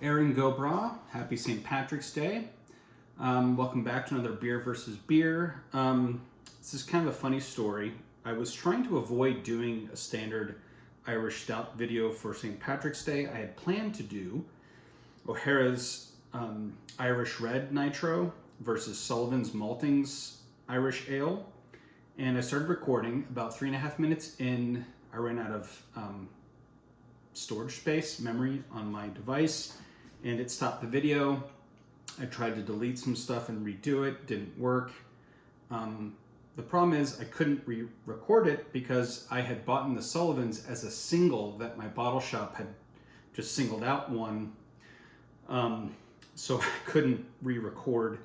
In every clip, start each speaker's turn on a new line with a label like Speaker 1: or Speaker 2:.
Speaker 1: Aaron Gobra, happy St. Patrick's Day. Welcome back to another Beer versus Beer. This is kind of a funny story. I was trying to avoid doing a standard Irish Stout video for St. Patrick's Day. I had planned to do O'Hara's Irish Red Nitro versus Sullivan's Malting's Irish Ale. And I started recording. About 3.5 minutes in, I ran out of storage space, memory on my device, and it stopped the video. I tried to delete some stuff and redo it, didn't work. The problem is I couldn't re-record it because I had bought the Sullivan's as a single that my bottle shop had just singled out one. So I couldn't re-record.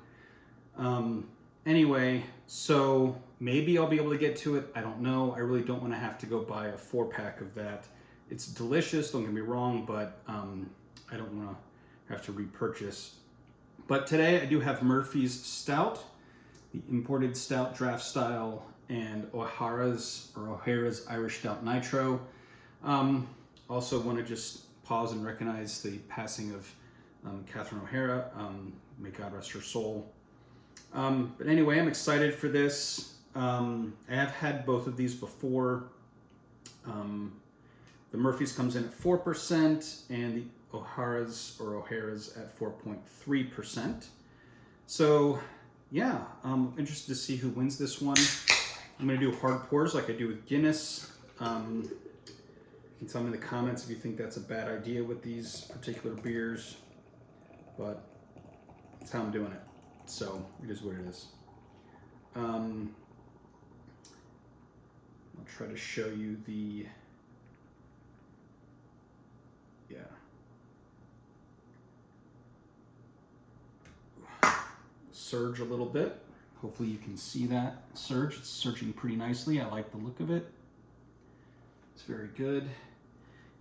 Speaker 1: Anyway, so maybe I'll be able to get to it. I don't know. I really don't want to have to go buy a 4-pack of that. It's delicious, don't get me wrong, but I don't want to have to repurchase. But today I do have Murphy's Stout, the imported stout draft style, and O'Hara's Irish Stout Nitro. Also want to just pause and recognize the passing of Catherine O'Hara. May God rest her soul. But anyway, I'm excited for this. I have had both of these before. The Murphy's comes in at 4%, and the O'Hara's at 4.3%. So, yeah, I'm interested to see who wins this one. I'm going to do hard pours like I do with Guinness. You can tell me in the comments if you think that's a bad idea with these particular beers, but that's how I'm doing it. So, it is what it is. I'll try to show you the... surge a little bit. Hopefully you can see that surge. It's surging pretty nicely. I like the look of it. It's very good.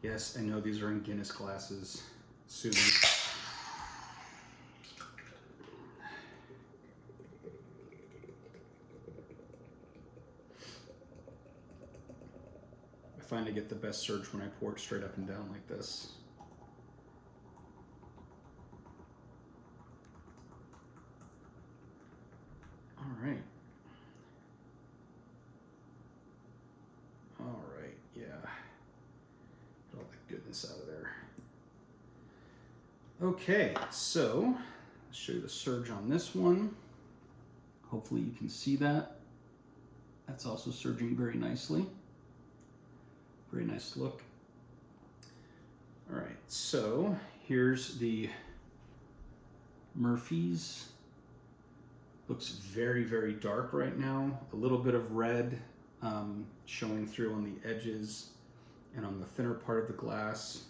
Speaker 1: Yes, I know these are in Guinness glasses. Soon. I find I get the best surge when I pour it straight up and down like this. All right, yeah. Get all that goodness out of there. Okay, so I'll show you the surge on this one. Hopefully you can see that. That's also surging very nicely. Very nice look. All right, so here's the Murphy's. Looks very, very dark right now. A little bit of red showing through on the edges and on the thinner part of the glass.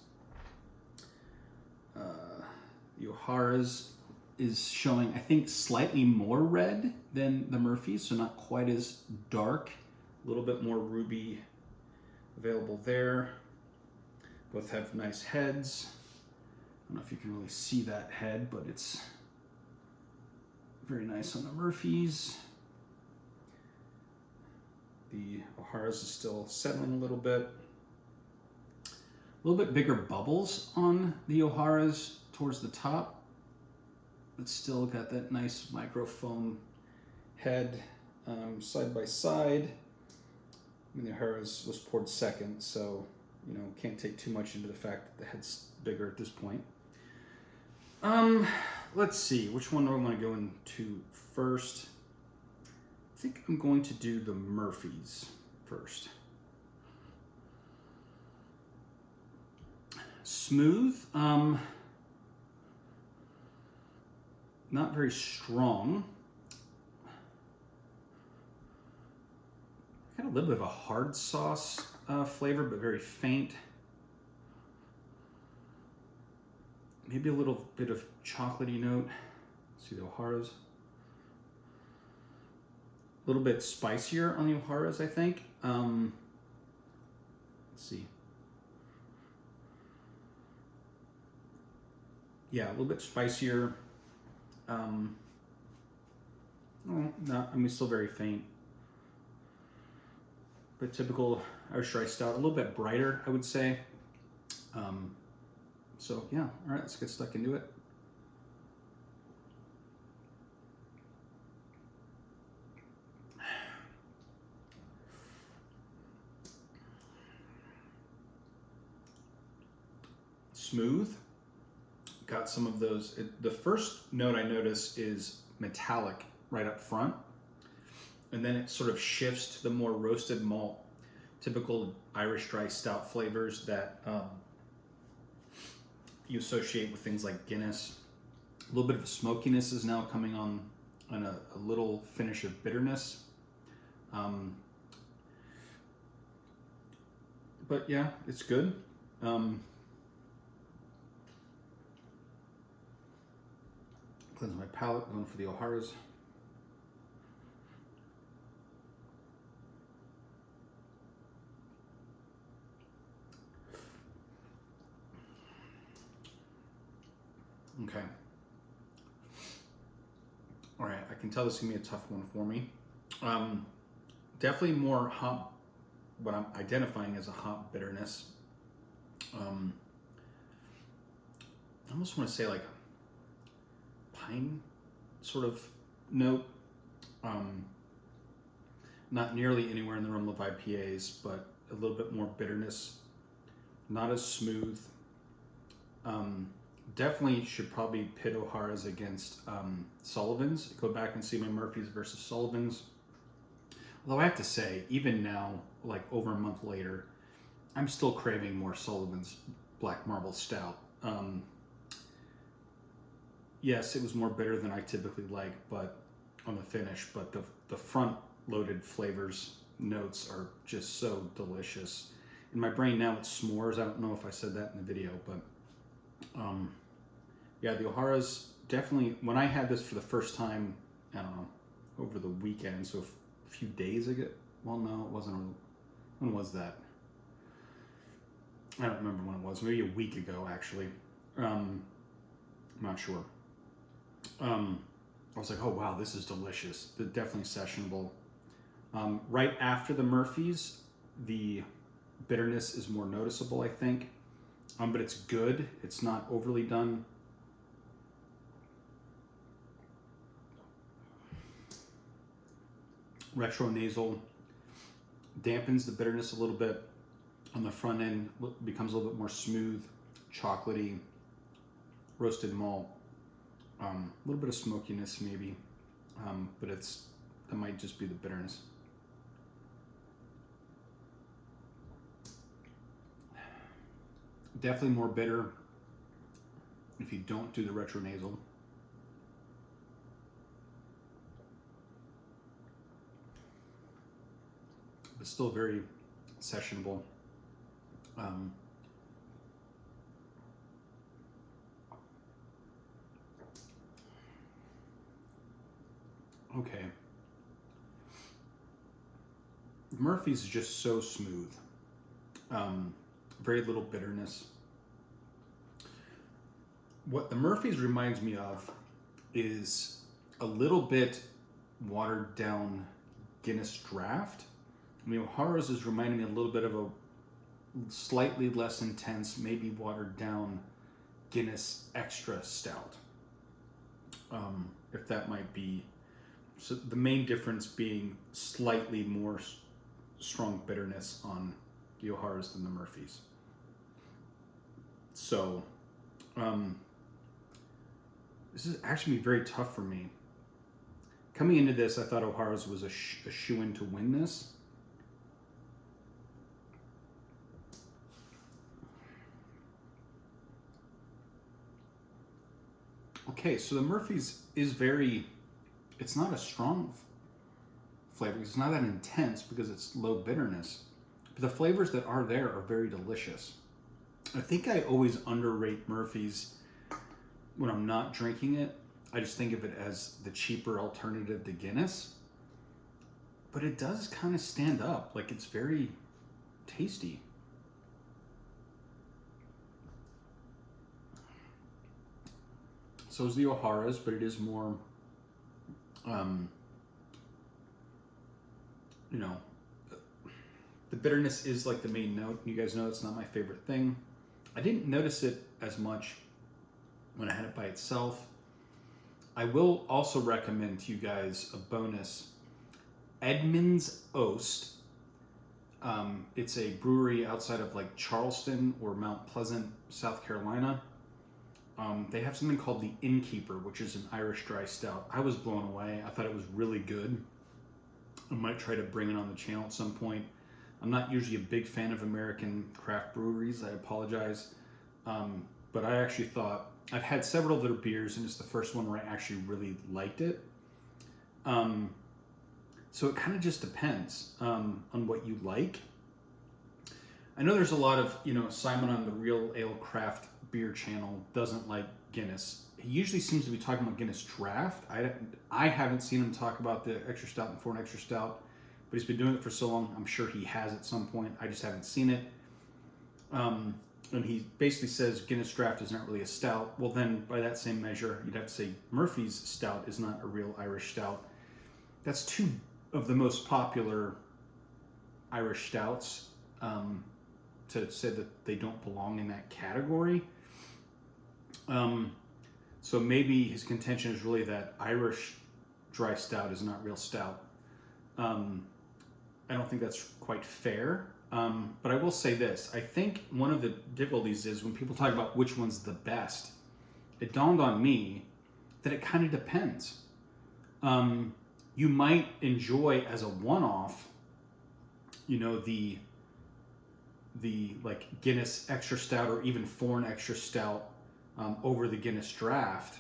Speaker 1: The O'Hara's is showing, I think, slightly more red than the Murphy's, so not quite as dark. A little bit more ruby available there. Both have nice heads. I don't know if you can really see that head, but it's very nice on the Murphy's. The O'Hara's is still settling a little bit. A little bit bigger bubbles on the O'Hara's towards the top. It's still got that nice microfoam head side by side. I mean, the O'Hara's was poured second, so you know, can't take too much into the fact that the head's bigger at this point. Let's see, which one do I want to go into first? I think I'm going to do the Murphy's first. Smooth, not very strong. Got a little bit of a hard sauce flavor, but very faint. Maybe a little bit of chocolatey note. See the O'Hara's. A little bit spicier on the O'Hara's, I think. Let's see. Yeah, a little bit spicier. Still very faint. But typical Irish Dry Stout, a little bit brighter, I would say. So yeah, all right, let's get stuck into it. Smooth. Got some of those. The first note I notice is metallic right up front, and then it sort of shifts to the more roasted malt, typical Irish dry stout flavors that you associate with things like Guinness. A little bit of a smokiness is now coming on a little finish of bitterness. But yeah, it's good. Cleanse my palate, going for the O'Hara's. Okay. All right, I can tell this is gonna be a tough one for me. Definitely more hop, what I'm identifying as a hop bitterness. I almost want to say like a pine sort of note. Not nearly anywhere in the realm of IPAs, but a little bit more bitterness. Not as smooth. Definitely should probably pit O'Hara's against Sullivan's. Go back and see my Murphy's versus Sullivan's. Although I have to say, even now, like over a month later, I'm still craving more Sullivan's Black Marble Stout. Yes, it was more bitter than I typically like, but on the finish. But the front-loaded flavors notes are just so delicious. In my brain now, it's s'mores. I don't know if I said that in the video, but yeah, the O'Hara's definitely. When I had this for the first time, I don't know, over the weekend, so a few days ago. Well, no, it wasn't. When was that? I don't remember when it was. Maybe a week ago, actually. I'm not sure. I was like, oh wow, this is delicious. Definitely sessionable. Right after the Murphy's, the bitterness is more noticeable, I think. But it's good. It's not overly done. Retronasal dampens the bitterness a little bit. On the front end, becomes a little bit more smooth, chocolatey, roasted malt. A little bit of smokiness maybe, but that might just be the bitterness. Definitely more bitter if you don't do the retronasal. But still very sessionable. Okay. Murphy's is just so smooth. Very little bitterness. What the Murphy's reminds me of is a little bit watered down Guinness Draught. I mean, O'Hara's is reminding me a little bit of a slightly less intense, maybe watered down Guinness Extra Stout. If that might be. So the main difference being slightly more strong bitterness on the O'Hara's than the Murphy's. So, this is actually very tough for me. Coming into this, I thought O'Hara's was a shoo-in to win this. Okay, so the Murphy's is it's not a strong flavor. It's not that intense because it's low bitterness. But the flavors that are there are very delicious. I think I always underrate Murphy's when I'm not drinking it. I just think of it as the cheaper alternative to Guinness. But it does kind of stand up. Like, it's very tasty. So is the O'Hara's, but it is more, the bitterness is like the main note. You guys know it's not my favorite thing. I didn't notice it as much when I had it by itself. I will also recommend to you guys a bonus, Edmund's Oast. It's a brewery outside of like Charleston or Mount Pleasant, South Carolina. They have something called the Innkeeper, which is an Irish dry stout. I was blown away. I thought it was really good. I might try to bring it on the channel at some point. I'm not usually a big fan of American craft breweries. I apologize. But I actually thought, I've had several of their beers, and it's the first one where I actually really liked it. So it kind of just depends on what you like. I know there's a lot of, Simon on the Real Ale Craft Beer channel doesn't like Guinness. He usually seems to be talking about Guinness Draught. I haven't seen him talk about the extra stout and foreign extra stout, but he's been doing it for so long. I'm sure he has at some point. I just haven't seen it. And he basically says Guinness Draught is not really a stout. Well, then by that same measure, you'd have to say Murphy's Stout is not a real Irish stout. That's two of the most popular Irish stouts. To say that they don't belong in that category. So maybe his contention is really that Irish dry stout is not real stout. I don't think that's quite fair. But I will say this. I think one of the difficulties is when people talk about which one's the best, it dawned on me that it kind of depends. You might enjoy as a one-off, the like Guinness Extra Stout or even foreign extra stout over the Guinness Draught,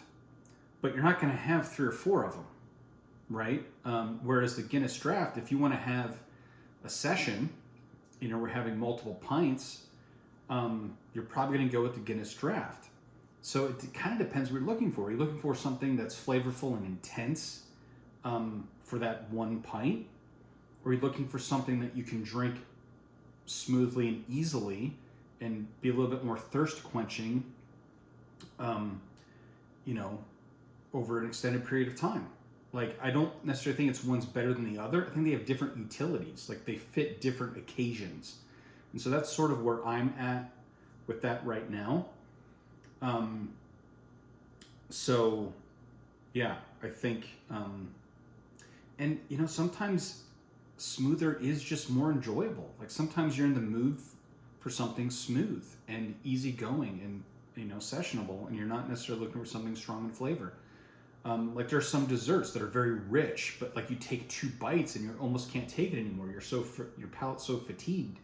Speaker 1: but you're not going to have 3 or 4 of them, right? Whereas the Guinness Draught, if you want to have a session, we're having multiple pints, you're probably going to go with the Guinness Draught. So it kind of depends what you're looking for. Are you looking for something that's flavorful and intense for that one pint? Or are you looking for something that you can drink smoothly and easily and be a little bit more thirst quenching, over an extended period of time? Like, I don't necessarily think it's one's better than the other. I think they have different utilities. Like, they fit different occasions. And so that's sort of where I'm at with that right now. So yeah, I think, and sometimes smoother is just more enjoyable. Like sometimes you're in the mood for something smooth and easygoing and sessionable, and you're not necessarily looking for something strong in flavor. Like there are some desserts that are very rich, but like you take 2 bites and you almost can't take it anymore. Your palate's so fatigued.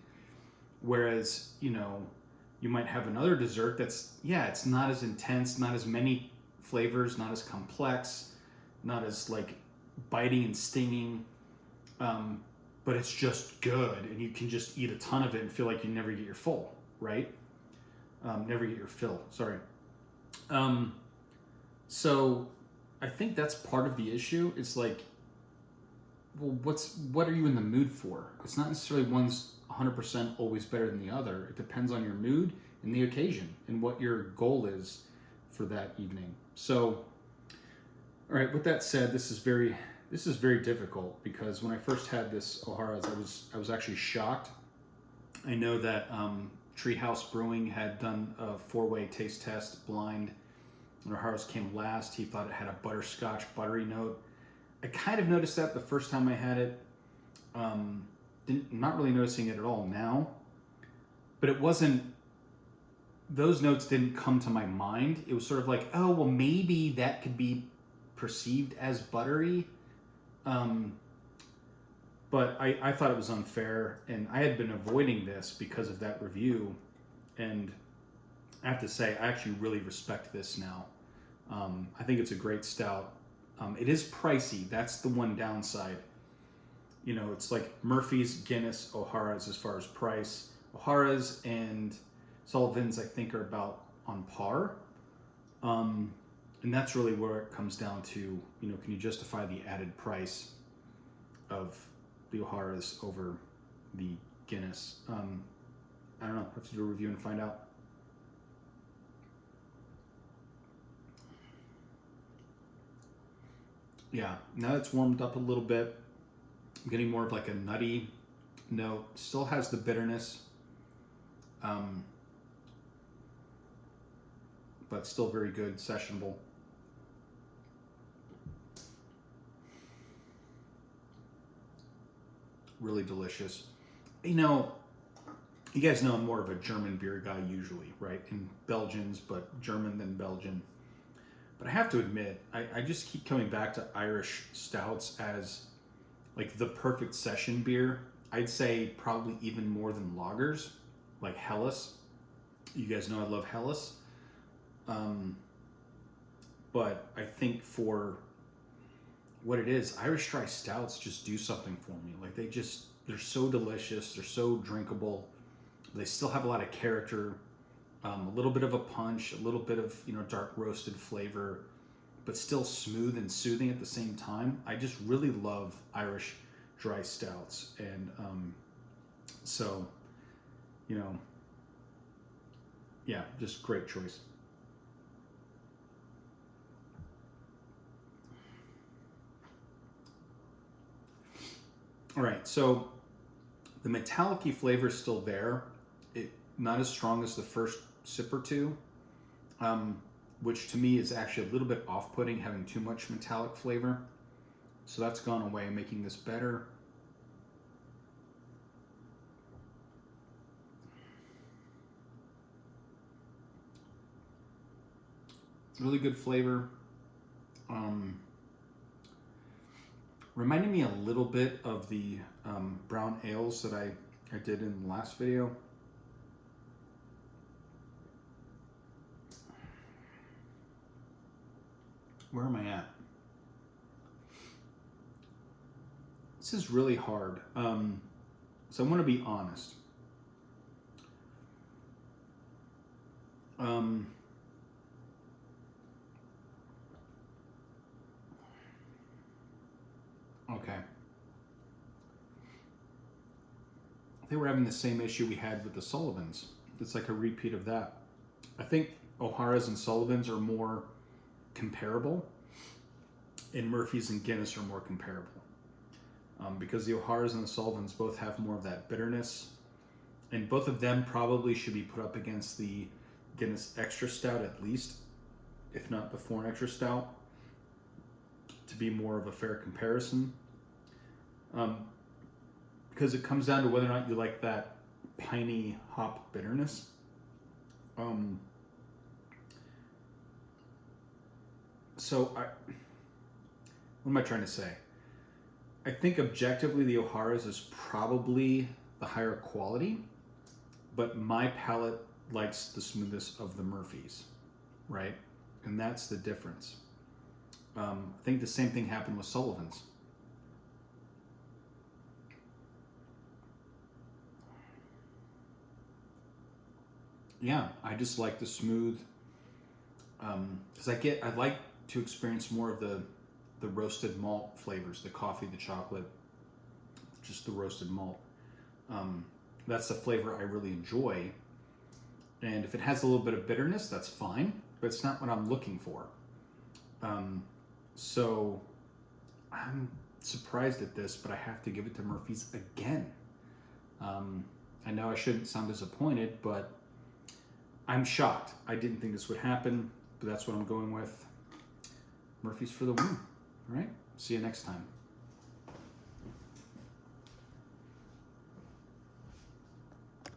Speaker 1: Whereas you might have another dessert that's it's not as intense, not as many flavors, not as complex, not as like biting and stinging. But it's just good, and you can just eat a ton of it and feel like you never get your full, right? Never get your fill, sorry. So I think that's part of the issue. It's like, well, what are you in the mood for? It's not necessarily one's 100% always better than the other. It depends on your mood and the occasion and what your goal is for that evening. So, all right, with that said, this is very difficult because when I first had this O'Hara's, I was actually shocked. I know that Treehouse Brewing had done a 4-way taste test blind, and O'Hara's came last. He thought it had a butterscotch buttery note. I kind of noticed that the first time I had it. Not really noticing it at all now, but it wasn't. Those notes didn't come to my mind. It was sort of like, oh well, maybe that could be perceived as buttery. But I thought it was unfair, and I had been avoiding this because of that review, and I have to say, I actually really respect this now. I think it's a great stout. It is pricey. That's the one downside. It's like Murphy's, Guinness, O'Hara's as far as price. O'Hara's and Sullivan's, I think, are about on par. And that's really where it comes down to, can you justify the added price of the O'Hara's over the Guinness? I don't know. I have to do a review and find out. Yeah, now it's warmed up a little bit. I'm getting more of like a nutty note. Still has the bitterness. but still very good, sessionable. Really delicious. You know, you guys know I'm more of a German beer guy usually, right? And Belgians, but German than Belgian. But I have to admit, I just keep coming back to Irish Stouts as like the perfect session beer. I'd say probably even more than lagers, like Helles. You guys know I love Helles. But I think for what it is, Irish dry stouts just do something for me. Like they're so delicious. They're so drinkable. They still have a lot of character, a little bit of a punch, a little bit of, dark roasted flavor, but still smooth and soothing at the same time. I just really love Irish dry stouts. And so, yeah, just great choice. All right, so the metallic-y flavor is still there. Not as strong as the first sip or two, which to me is actually a little bit off-putting, having too much metallic flavor. So that's gone away, making this better. Really good flavor. Reminded me a little bit of the brown ales that I did in the last video. Where am I at? This is really hard. So I'm going to be honest. Okay. I think we're having the same issue we had with the Sullivans. It's like a repeat of that. I think O'Hara's and Sullivans are more comparable, and Murphy's and Guinness are more comparable. Because the O'Hara's and the Sullivans both have more of that bitterness, and both of them probably should be put up against the Guinness Extra Stout at least, if not the Foreign Extra Stout, to be more of a fair comparison. Because it comes down to whether or not you like that piney hop bitterness. What am I trying to say? I think objectively the O'Hara's is probably the higher quality, but my palate likes the smoothness of the Murphy's, right? And that's the difference. I think the same thing happened with Sullivan's. Yeah, I just like the smooth, because I like to experience more of the roasted malt flavors, the coffee, the chocolate, just the roasted malt. That's the flavor I really enjoy. And if it has a little bit of bitterness, that's fine, but it's not what I'm looking for. So I'm surprised at this, but I have to give it to Murphy's again. I know I shouldn't sound disappointed, but I'm shocked. I didn't think this would happen, but that's what I'm going with. Murphy's for the win. All right, see you next time.